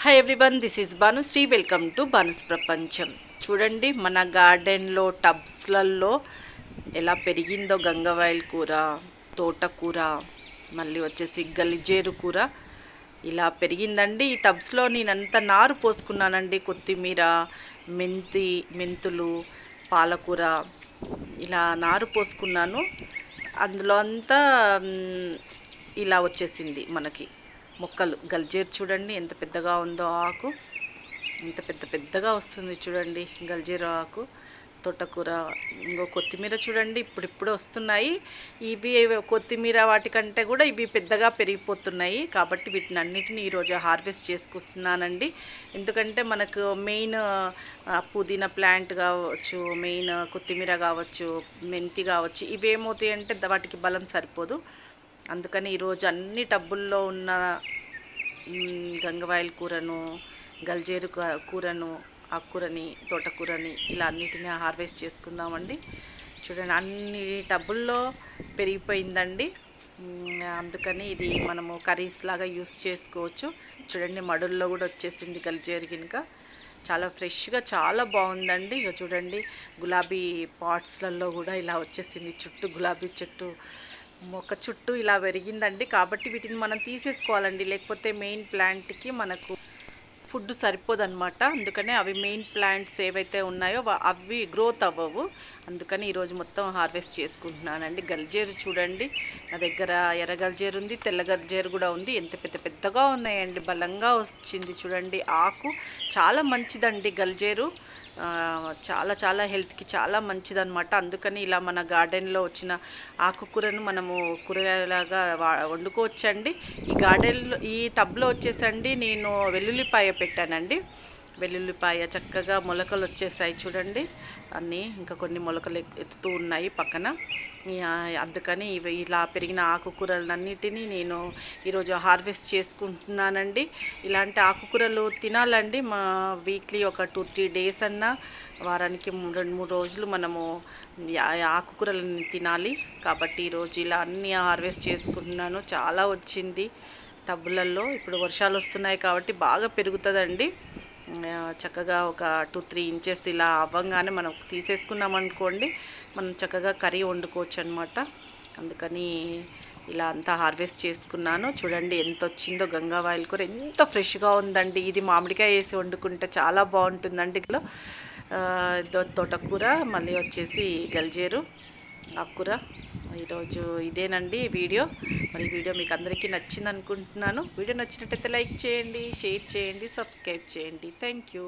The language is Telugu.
Hi everyone, this is Bhanusri. Welcome to Bhanu's ప్రపంచం. చూడండి మన గార్డెన్లో టబ్స్లలో ఎలా పెరిగిందో గంగవాయిల్ కూర, తోటకూర, మళ్ళీ వచ్చేసి గలిజేరు కూర ఇలా పెరిగిందండి. ఈ టబ్స్లో నేనంతా నారు పోసుకున్నానండి. కొత్తిమీర, మెంతులు, పాలకూర ఇలా నారు పోసుకున్నాను. అందులో అంతా ఇలా వచ్చేసింది మనకి మొక్కలు. గల్జేరు చూడండి ఎంత పెద్దగా ఉందో, ఆకు ఎంత పెద్దగా వస్తుంది చూడండి గల్జేరు ఆకు. తోటకూర, ఇంకో కొత్తిమీర చూడండి ఇప్పుడిప్పుడే వస్తున్నాయి. ఇవి కొత్తిమీర వాటికంటే కూడా ఇవి పెద్దగా పెరిగిపోతున్నాయి. కాబట్టి వీటిని అన్నిటిని ఈరోజు హార్వెస్ట్ చేసుకుంటున్నానండి. ఎందుకంటే మనకు మెయిన్ పుదీనా ప్లాంట్ కావచ్చు, మెయిన్ కొత్తిమీర కావచ్చు, మెంతి కావచ్చు, ఇవేమవుతాయి అంటే వాటికి బలం సరిపోదు. అందుకని ఈరోజు అన్ని టబ్బుల్లో ఉన్న గంగవాయిల్ కూరను, గల్జేరు కూరను, ఆకుకూరని, తోటకూరని ఇలా అన్నిటినీ హార్వెస్ట్ చేసుకుందామండి. చూడండి అన్ని టబ్బుల్లో పెరిగిపోయిందండి. అందుకని ఇది మనము కర్రీస్ లాగా యూస్ చేసుకోవచ్చు. చూడండి మడుల్లో కూడా వచ్చేసింది గల్జేరు గినుక. చాలా ఫ్రెష్గా చాలా బాగుందండి. ఇక చూడండి గులాబీ పాట్స్లలో కూడా ఇలా వచ్చేసింది. చుట్టూ గులాబీ చెట్టు మొక్క చుట్టూ ఇలా పెరిగిందండి. కాబట్టి వీటిని మనం తీసేసుకోవాలండి, లేకపోతే మెయిన్ ప్లాంట్కి మనకు ఫుడ్ సరిపోదన్నమాట. అందుకనే అవి మెయిన్ ప్లాంట్స్ ఏవైతే ఉన్నాయో అవి గ్రోత్ అవ్వవు. అందుకని ఈరోజు మొత్తం హార్వెస్ట్ చేసుకుంటున్నానండి. గల్జేరు చూడండి నా దగ్గర ఎర్ర గల్జేరు ఉంది, తెల్ల గల్జేరు కూడా ఉంది. ఎంత పెద్దగా ఉన్నాయండి, బలంగా వచ్చింది చూడండి. ఆకు చాలా మంచిదండి గల్జేరు, చాలా హెల్త్కి చాలా మంచిదన్నమాట. అందుకని ఇలా మన గార్డెన్లో వచ్చిన ఆకుకూరను మనము కూరగాయలాగా వండుకోవచ్చండి. ఈ గార్డెన్లో ఈ టబ్లో వచ్చేసండి నేను వెల్లుల్లిపాయ పెట్టానండి. వెల్లుల్లిపాయ చక్కగా మొలకలు వచ్చేసాయి చూడండి అన్నీ. ఇంకా కొన్ని మొలకలు ఎత్తుతూ ఉన్నాయి పక్కన. అందుకని ఇవి ఇలా పెరిగిన ఆకుకూరలన్నిటినీ నేను ఈరోజు హార్వెస్ట్ చేసుకుంటున్నానండి. ఇలాంటి ఆకుకూరలు తినాలండి. మా వీక్లీ ఒక 2-3 డేస్ అన్నా, వారానికి 2-3 రోజులు మనము ఆకుకూరలను తినాలి. కాబట్టి ఈరోజు ఇలా అన్నీ హార్వెస్ట్ చేసుకుంటున్నాను. చాలా వచ్చింది టబ్బులలో. ఇప్పుడు వర్షాలు వస్తున్నాయి కాబట్టి బాగా పెరుగుతుందండి. చక్కగా ఒక 2-3 ఇంచెస్ ఇలా అవ్వంగానే మనం తీసేసుకున్నాం అనుకోండి, మనం చక్కగా కర్రీ వండుకోవచ్చు అనమాట. అందుకని ఇలా అంతా హార్వెస్ట్ చేసుకున్నాను. చూడండి ఎంత వచ్చిందో గంగవాయిల్ కూర, ఎంత ఫ్రెష్గా ఉందండి. ఇది మామిడికాయ వేసి వండుకుంటే చాలా బాగుంటుందండి. ఇందులో తోటకూర, మళ్ళీ వచ్చేసి గల్జేరు ఆకుకూర. ఈరోజు ఇదేనండి వీడియో. మరి వీడియో మీకు అందరికీ నచ్చింది అనుకుంటున్నాను. వీడియో నచ్చినట్టయితే లైక్ చేయండి, షేర్ చేయండి, సబ్స్క్రైబ్ చేయండి. Thank you.